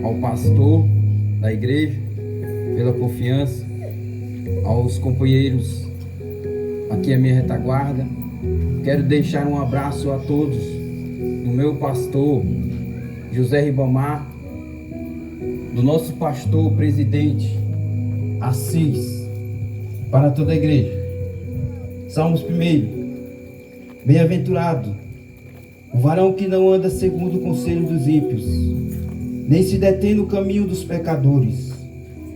ao pastor da igreja, pela confiança, aos companheiros aqui à minha retaguarda. Quero deixar um abraço a todos do meu pastor José Ribamar, do nosso pastor presidente Assis, para toda a igreja. Salmos 1. Bem-aventurado o varão que não anda segundo o conselho dos ímpios, nem se detém no caminho dos pecadores,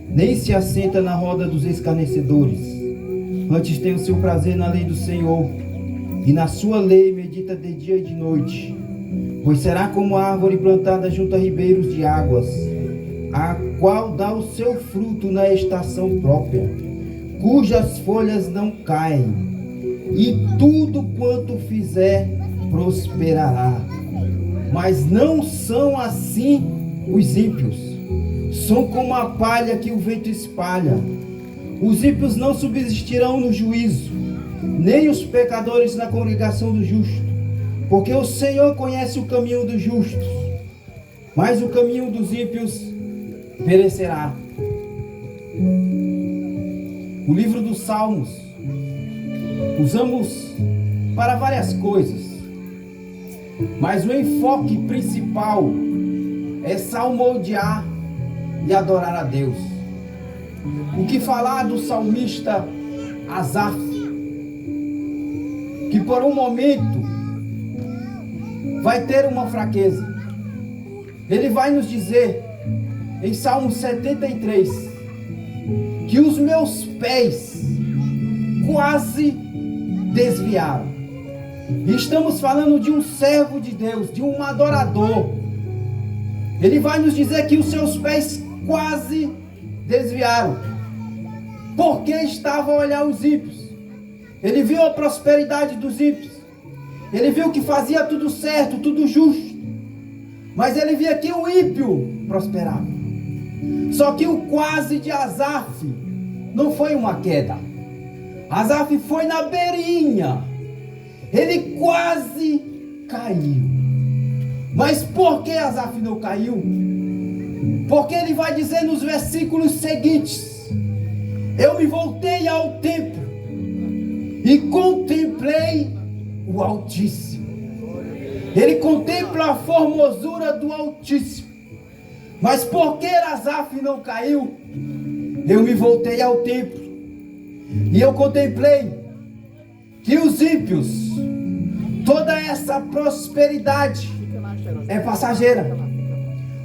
nem se assenta na roda dos escarnecedores. Antes tem o seu prazer na lei do Senhor, e na sua lei medita de dia e de noite. Pois será como a árvore plantada junto a ribeiros de águas, a qual dá o seu fruto na estação própria, cujas folhas não caem, e tudo quanto fizer prosperará. Mas não são assim os ímpios. São como a palha que o vento espalha. Os ímpios não subsistirão no juízo, nem os pecadores na congregação do justo, porque o Senhor conhece o caminho dos justos, mas o caminho dos ímpios perecerá. O livro dos Salmos usamos para várias coisas, mas o enfoque principal é salmodiar e adorar a Deus. O que falar do salmista Asaf, que por um momento vai ter uma fraqueza. Ele vai nos dizer em Salmo 73 que os meus pés quase desviaram. E estamos falando de um servo de Deus, de um adorador. Ele vai nos dizer que os seus pés quase desviaram, porque estava a olhar os ímpios. Ele viu a prosperidade dos ímpios, ele viu que fazia tudo certo, tudo justo, mas ele via que o ímpio prosperava. Só que o quase de Asaf não foi uma queda. Asaf foi na beirinha, ele quase caiu. Mas por que Asaf não caiu? Porque ele vai dizer nos versículos seguintes: eu me voltei ao templo e contemplei o Altíssimo. Ele contempla a formosura do Altíssimo. Mas por que Asaf não caiu? Eu me voltei ao templo e eu contemplei que os ímpios, toda essa prosperidade é passageira.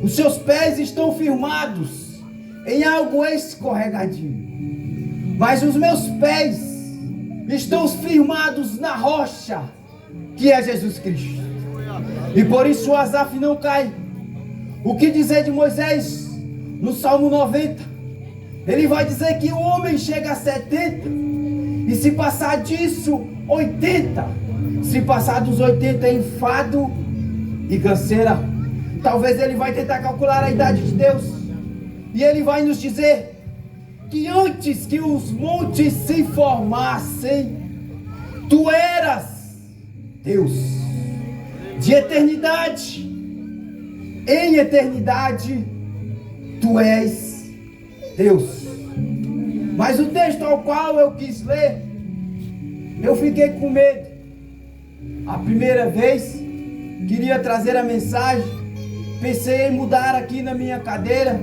Os seus pés estão firmados em algo escorregadio, mas os meus pés estão firmados na rocha, que é Jesus Cristo. E por isso Asaf não cai. O que dizer de Moisés no Salmo 90? Ele vai dizer que o homem chega a 70, e se passar disso 80, se passar dos 80 é enfado e canseira. Talvez ele vai tentar calcular a idade de Deus, e ele vai nos dizer que antes que os montes se formassem, tu eras Deus. De eternidade em eternidade, tu és Deus. Mas o texto ao qual eu quis ler, eu fiquei com medo. A primeira vez, queria trazer a mensagem, pensei em mudar aqui na minha cadeira,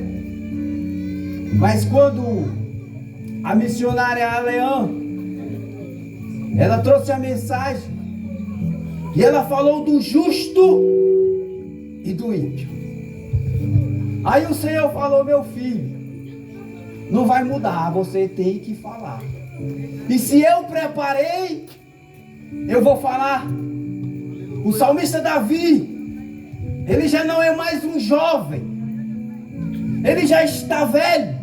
mas quando a missionária Aleã, ela trouxe a mensagem, e ela falou do justo e do ímpio. Aí o Senhor falou: meu filho, não vai mudar, você tem que falar. E se eu preparei, eu vou falar. O salmista Davi, ele já não é mais um jovem, ele já está velho,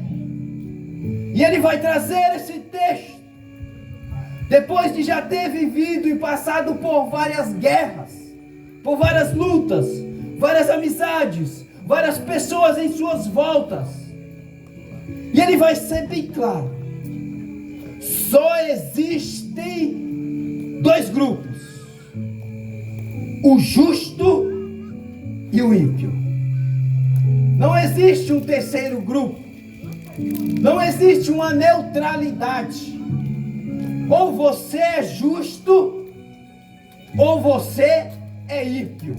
e ele vai trazer esse texto depois de já ter vivido e passado por várias guerras, por várias lutas, várias amizades, várias pessoas em suas voltas. E ele vai ser bem claro: só existem dois grupos, o justo e o ímpio. Não existe um terceiro grupo. Não existe uma neutralidade. Ou você é justo, ou você é ímpio.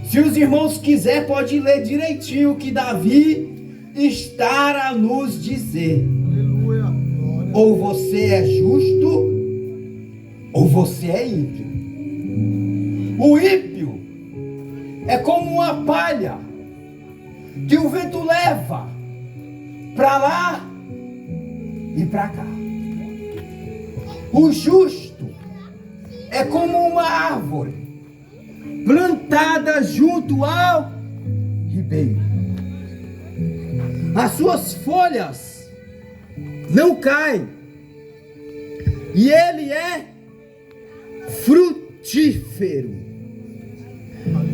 Se os irmãos quiserem, pode ler direitinho o que Davi está a nos dizer. Ou você é justo, ou você é ímpio. O ímpio é como uma palha que o vento leva para lá e para cá. O justo é como uma árvore plantada junto ao ribeiro. As suas folhas não caem e ele é frutífero.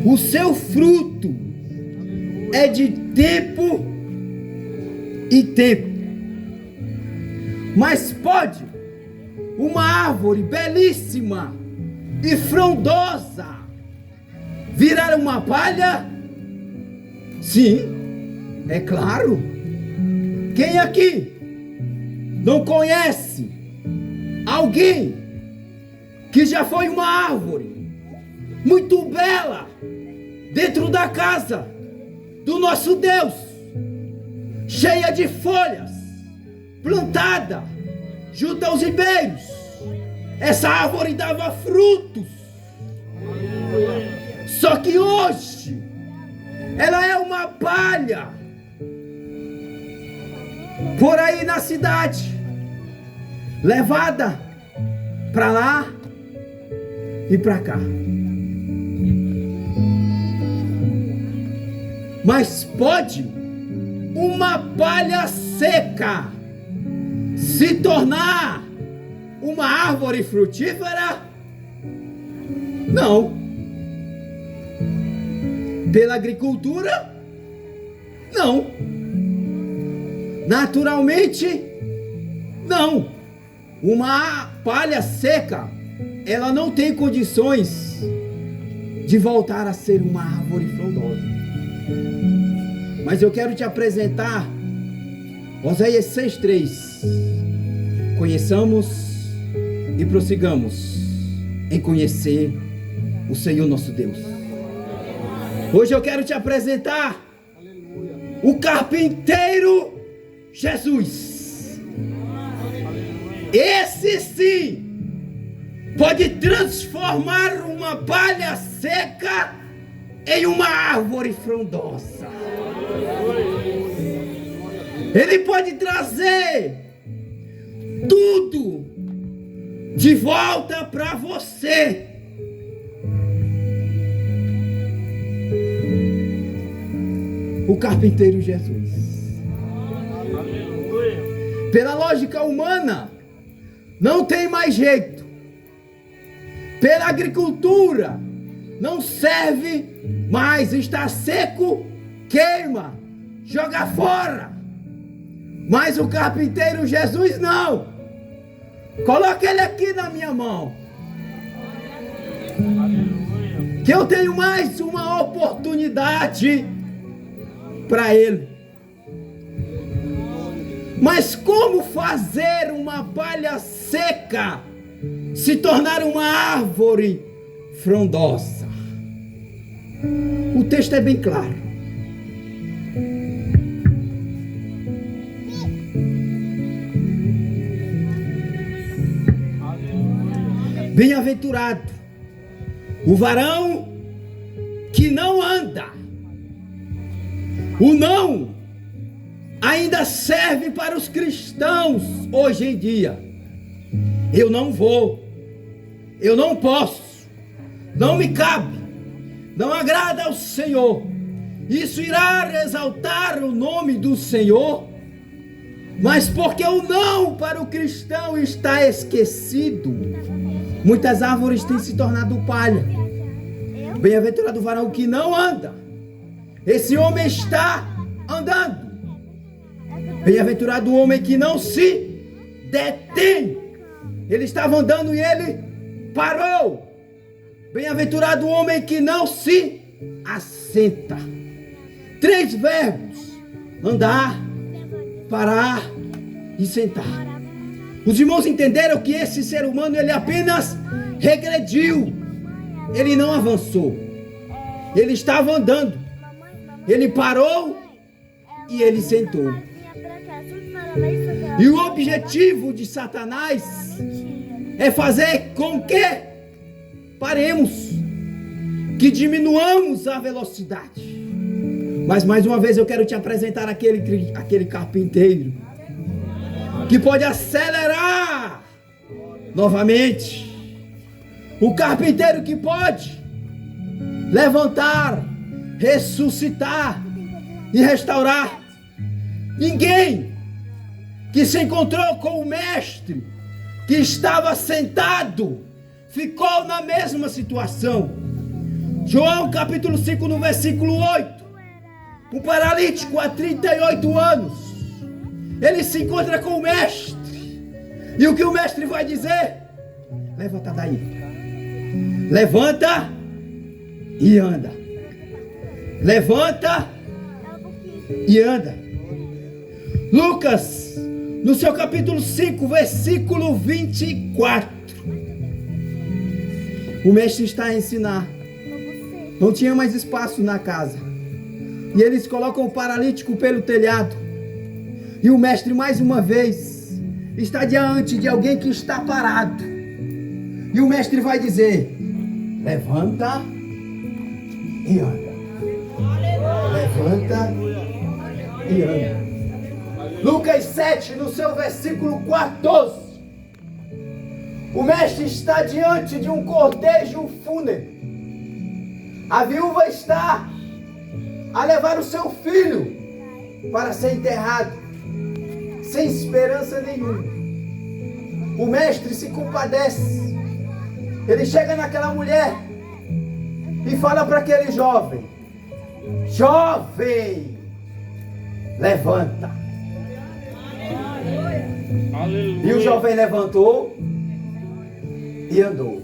O seu fruto é de tempo e tempo. Mas pode uma árvore belíssima e frondosa virar uma palha? Sim, é claro. Quem aqui não conhece alguém que já foi uma árvore muito bela dentro da casa do nosso Deus, cheia de folhas, plantada junto aos ribeiros? Essa árvore dava frutos. Só que hoje ela é uma palha por aí na cidade, levada para lá e para cá. Mas pode uma palha seca se tornar uma árvore frutífera? Não. Pela agricultura? Não. Naturalmente? Não. Uma palha seca, ela não tem condições de voltar a ser uma árvore frondosa. Mas eu quero te apresentar Oséias 6:3. Conheçamos e prossigamos em conhecer o Senhor nosso Deus. Hoje eu quero te apresentar o carpinteiro Jesus. Esse sim pode transformar uma palha seca em uma árvore frondosa. Ele pode trazer tudo de volta para você. O carpinteiro Jesus. Pela lógica humana, não tem mais jeito. Pela agricultura, não serve mais. Está seco, queima, joga fora. Mas o carpinteiro Jesus não. Coloca ele aqui na minha mão, que eu tenho mais uma oportunidade para ele. Mas como fazer uma palha seca se tornar uma árvore frondosa? O texto é bem claro. Bem-aventurado o varão que não anda. O não ainda serve para os cristãos hoje em dia. Eu não vou, eu não posso, não me cabe, não agrada ao Senhor. Isso irá exaltar o nome do Senhor, mas porque o não para o cristão está esquecido, muitas árvores têm se tornado palha. Bem-aventurado o varão que não anda. Esse homem está andando. Bem-aventurado o homem que não se detém. Ele estava andando e ele parou. Bem-aventurado o homem que não se assenta. 3 verbos: andar, parar e sentar. Os irmãos entenderam que esse ser humano, ele apenas regrediu, ele não avançou. Ele estava andando, ele parou e ele sentou. E o objetivo de Satanás é fazer com que paremos, que diminuamos a velocidade. Mas mais uma vez eu quero te apresentar aquele carpinteiro que pode acelerar novamente. O carpinteiro que pode levantar, ressuscitar e restaurar. Ninguém que se encontrou com o mestre, que estava sentado, ficou na mesma situação. João capítulo 5 no versículo 8. Um paralítico há 38 anos. Ele se encontra com o mestre. E o que o mestre vai dizer? Levanta daí. Levanta e anda. Levanta e anda. Lucas, no seu capítulo 5, versículo 24. O mestre está a ensinar. Não tinha mais espaço na casa. E eles colocam o paralítico pelo telhado. E o mestre, mais uma vez, está diante de alguém que está parado. E o mestre vai dizer: levanta e anda. Levanta e anda. Lucas 7, no seu versículo 14. O mestre está diante de um cortejo fúnebre. A viúva está a levar o seu filho para ser enterrado, sem esperança nenhuma. O mestre se compadece. Ele chega naquela mulher e fala para aquele jovem: jovem, levanta. Aleluia. E o jovem levantou e andou.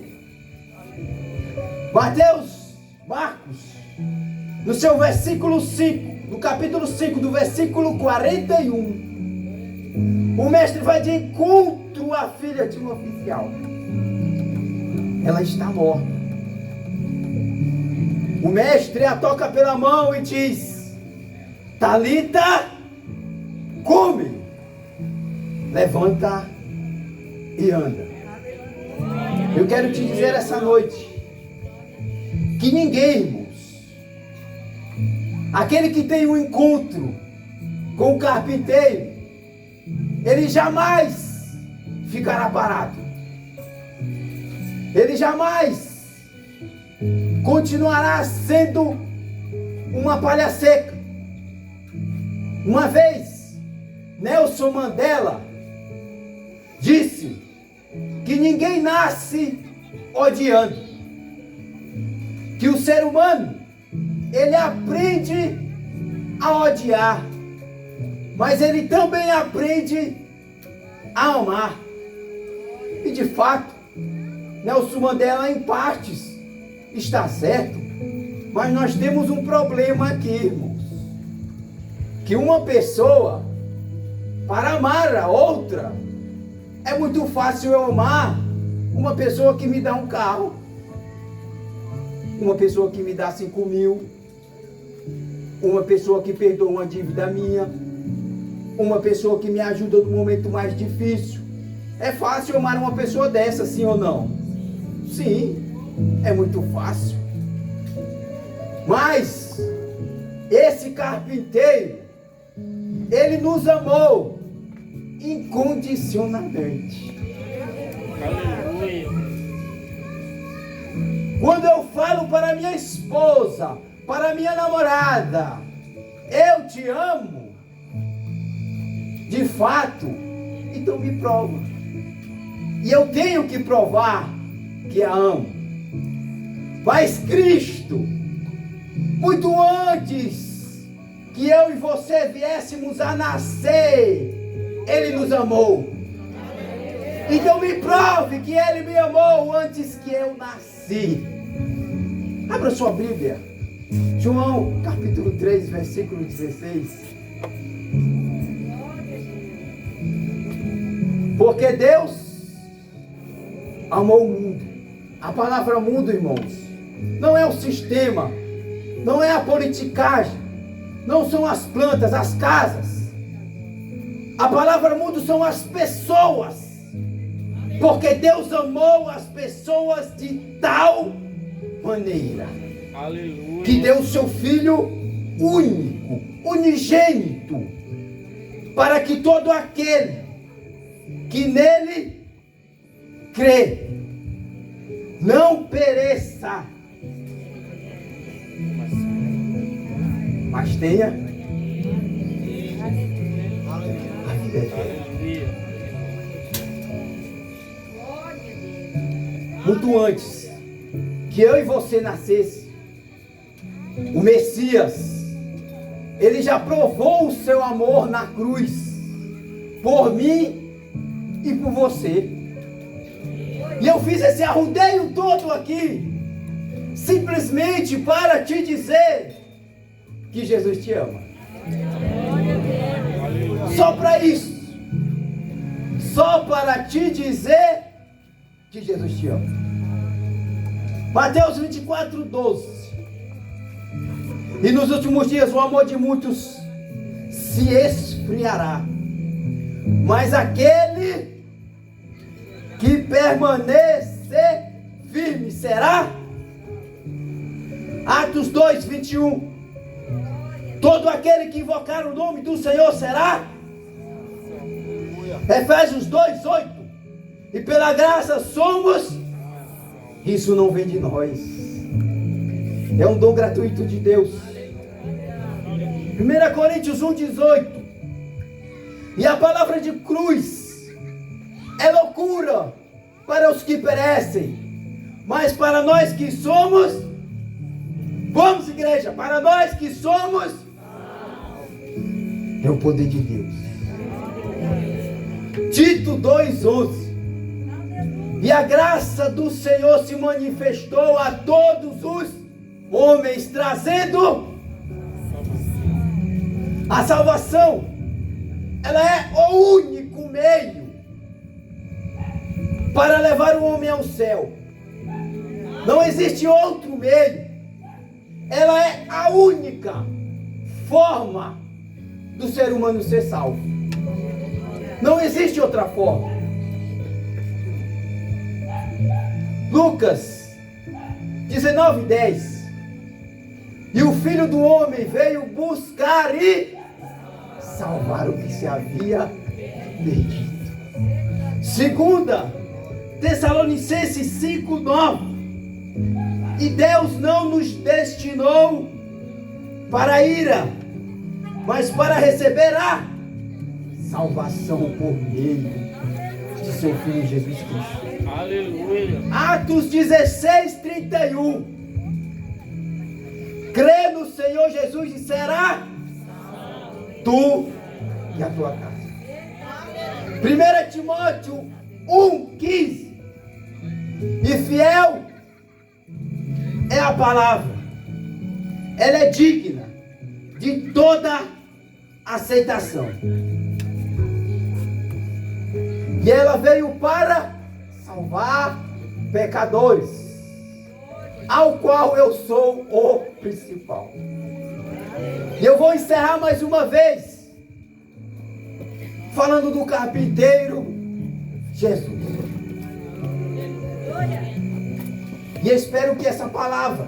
Marcos, no seu versículo 5, no capítulo 5, do versículo 41, o mestre vai de encontro à filha de um oficial. Ela está morta. O mestre a toca pela mão e diz: Talita, come, levanta e anda. Eu quero te dizer essa noite que ninguém, irmãos, aquele que tem um encontro com o carpinteiro, ele jamais ficará parado. Ele jamais continuará sendo uma palha seca. Uma vez, Nelson Mandela disse que ninguém nasce odiando. Que o ser humano, ele aprende a odiar, mas ele também aprende a amar. E de fato, Nelson Mandela em partes está certo, mas nós temos um problema aqui, irmãos. Que uma pessoa, para amar a outra, é muito fácil eu amar uma pessoa que me dá um carro, uma pessoa que me dá 5.000, uma pessoa que perdoa uma dívida minha, uma pessoa que me ajuda no momento mais difícil. É fácil amar uma pessoa dessa, sim ou não? Sim, é muito fácil. Mas esse carpinteiro, ele nos amou incondicionalmente. Quando eu falo para minha esposa, para minha namorada, eu te amo, de fato, então me prova. E eu tenho que provar que a amo. Mas Cristo, muito antes que eu e você viéssemos a nascer, Ele nos amou. Então me prove que Ele me amou antes que eu nasci. Abra sua Bíblia João capítulo 3, versículo 16. Porque Deus amou o mundo. A palavra mundo, irmãos, não é o sistema, não é a politicagem, não são as plantas, as casas. A palavra mundo são as pessoas. Porque Deus amou as pessoas de tal maneira, aleluia, que deu o seu Filho único, unigênito, para que todo aquele que nele crê não pereça, mas tenha a vida eterna. Muito antes que eu e você nascesse, o Messias, ele já provou o seu amor na cruz, por mim e por você. E eu fiz esse arrudeio todo aqui, simplesmente para te dizer que Jesus te ama. Só para isso. Só para te dizer que Jesus te ama. Mateus 24, 12. E nos últimos dias o amor de muitos se esfriará, mas aquele que permanecer firme será. Atos 2, 21. Todo aquele que invocar o nome do Senhor será. Efésios 2, 8. E pela graça somos. Isso não vem de nós, é um dom gratuito de Deus. 1 Coríntios 1, 18. E a palavra de cruz é loucura para os que perecem, mas para nós que somos, vamos igreja, para nós que somos, é o poder de Deus. Tito 2:11. E a graça do Senhor se manifestou a todos os homens, trazendo a salvação. Ela é o único meio para levar o homem ao céu. Não existe outro meio. Ela é a única forma do ser humano ser salvo. Não existe outra forma. Lucas 19:10. E o Filho do Homem veio buscar e salvar o que se havia perdido. Segunda Tessalonicenses 5:9. E Deus não nos destinou para a ira, mas para receber a salvação por meio de seu Filho Jesus Cristo. Aleluia. Atos 16:31. Crê no Senhor Jesus e será tu e a tua casa. 1 Timóteo 1:15. E fiel é a palavra. Ela é digna de toda aceitação. E ela veio para salvar pecadores, ao qual eu sou o principal. E eu vou encerrar mais uma vez falando do carpinteiro Jesus. E espero que essa palavra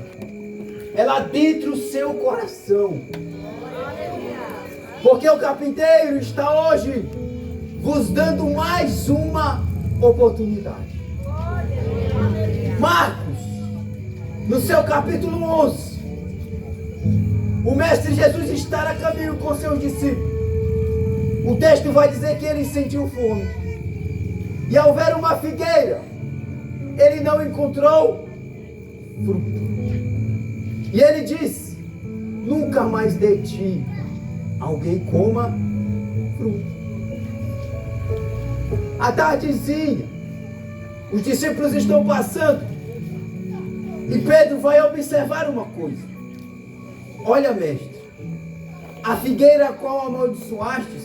ela adentre o seu coração, porque o carpinteiro está hoje vos dando mais uma oportunidade. Marcos, no seu capítulo 11, o Mestre Jesus está a caminho com seus discípulos. O texto vai dizer que ele sentiu fome. E ao ver uma figueira, ele não encontrou fruto. E ele disse: nunca mais de ti alguém coma fruto. À tardezinha, os discípulos estão passando e Pedro vai observar uma coisa. olha, mestre, a figueira a qual amaldiçoastes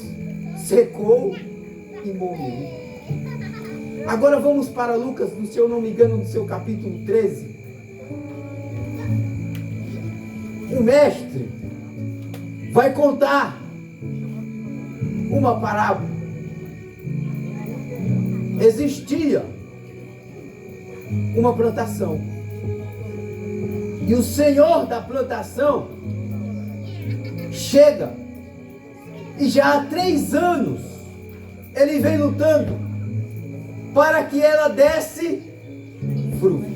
secou e morreu. Agora vamos para Lucas, se eu não me engano, no seu capítulo 13. O mestre vai contar uma parábola. Existia uma plantação. E o senhor da plantação chega e já há 3 anos ele vem lutando para que ela desse fruto.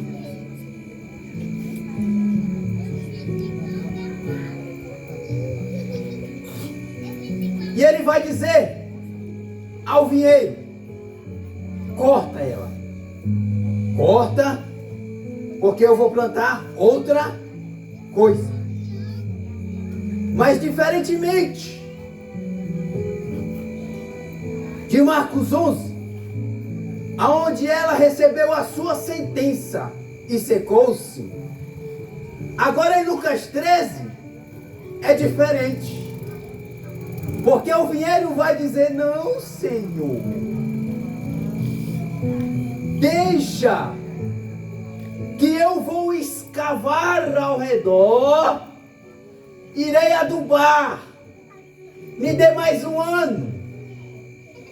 E ele vai dizer ao vinheiro: corta ela. Corta, porque eu vou plantar outra coisa. Mas diferentemente de Marcos 11, aonde ela recebeu a sua sentença e secou-se, agora em Lucas 13 é diferente. Porque o vinheiro vai dizer: não, Senhor, deixa que eu vou escavar ao redor, irei adubar, me dê mais 1 ano,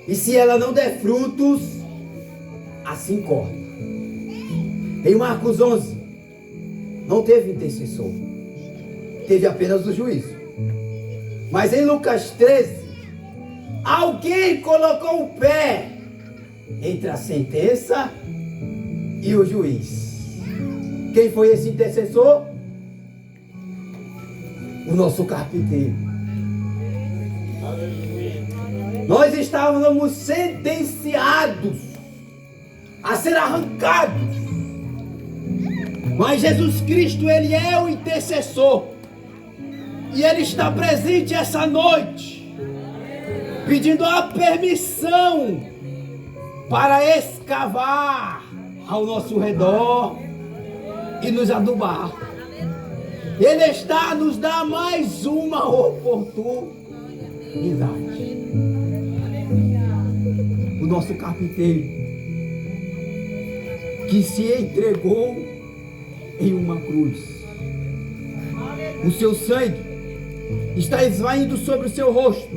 e se ela não der frutos, assim corta. Em Marcos 11 não teve intercessor, teve apenas o juízo. Mas em Lucas 13, alguém colocou o pé entre a sentença e o juiz. Quem foi esse intercessor? O nosso carpinteiro. Nós estávamos sentenciados a ser arrancados. Mas Jesus Cristo, Ele é o intercessor. E Ele está presente essa noite, pedindo a permissão para escavar ao nosso redor e nos adubar. Ele está a nos dar mais uma oportunidade. O nosso carpinteiro, que se entregou em uma cruz. O seu sangue está esvaindo sobre o seu rosto.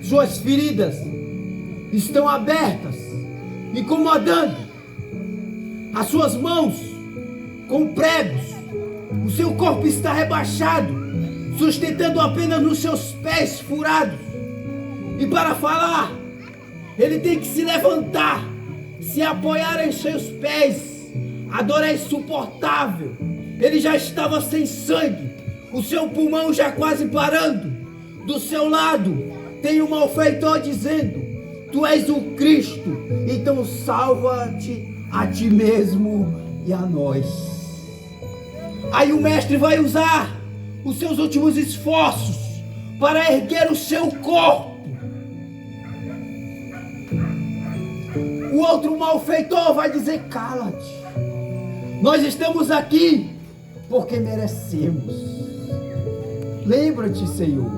Suas feridas estão abertas, incomodando. As suas mãos com pregos. O seu corpo está rebaixado, sustentando apenas nos seus pés furados. E para falar, ele tem que se levantar, se apoiar em seus pés. A dor é insuportável. Ele já estava sem sangue, o seu pulmão já quase parando. Do seu lado tem um malfeitor dizendo: tu és o Cristo, então salva-te a ti mesmo e a nós. Aí o mestre vai usar os seus últimos esforços para erguer o seu corpo. O outro malfeitor vai dizer: cala-te, nós estamos aqui porque merecemos. Lembra-te, Senhor,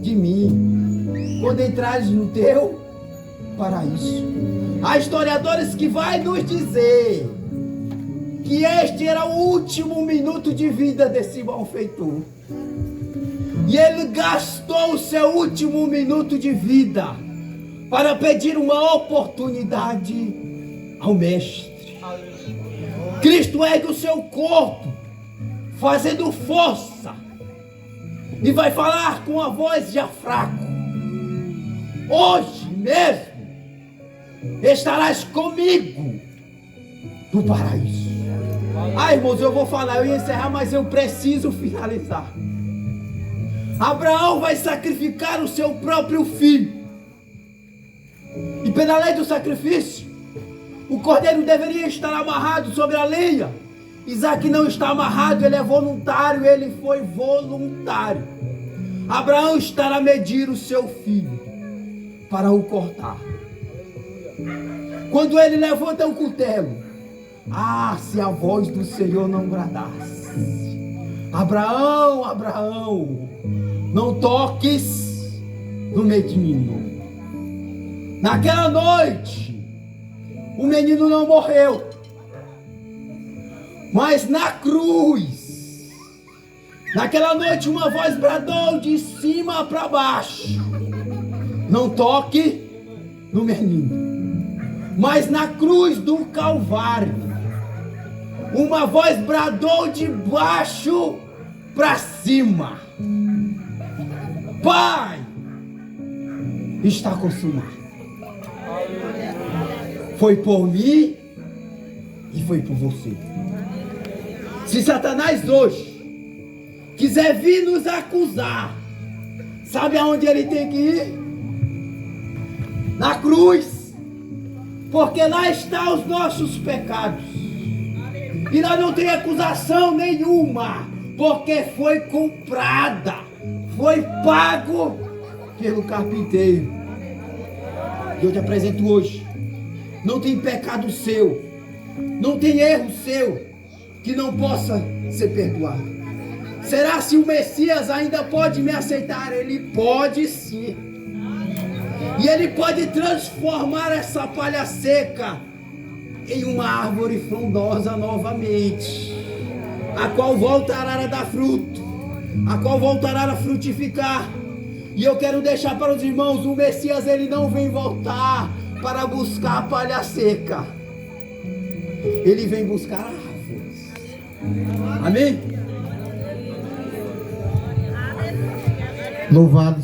de mim quando entrares no teu paraíso. Há historiadores que vai nos dizer que este era o último minuto de vida desse malfeitor. E ele gastou o seu último minuto de vida para pedir uma oportunidade ao mestre. Cristo ergue o seu corpo, fazendo força, e vai falar com a voz já fraca: hoje mesmo estarás comigo no paraíso. Irmãos, eu vou falar, eu ia encerrar, mas eu preciso finalizar. Abraão vai sacrificar o seu próprio filho. E pela lei do sacrifício, o cordeiro deveria estar amarrado sobre a lenha. Isaac não está amarrado, ele é voluntário, ele foi voluntário. Abraão está a medir o seu filho para o cortar. Quando ele levanta o cutelo, se a voz do Senhor não bradasse, Abraão, Abraão, não toques no menino. Naquela noite, o menino não morreu, mas na cruz, naquela noite uma voz bradou de cima para baixo: não toque no menino. Mas na cruz do Calvário, uma voz bradou de baixo para cima: Pai, está consumado. Foi por mim e foi por você. Se Satanás hoje quiser vir nos acusar, sabe aonde ele tem que ir? Na cruz. Porque lá estão os nossos pecados. E lá não tem acusação nenhuma. Porque foi comprada. Foi pago pelo carpinteiro. E eu te apresento hoje. Não tem pecado seu. Não tem erro seu que não possa ser perdoado. Será se o Messias ainda pode me aceitar? Ele pode sim. E ele pode transformar essa palha seca em uma árvore frondosa novamente, a qual voltará a dar fruto, a qual voltará a frutificar. E eu quero deixar para os irmãos: o Messias, ele não vem voltar para buscar a palha seca, ele vem buscar árvores. Amém? Louvado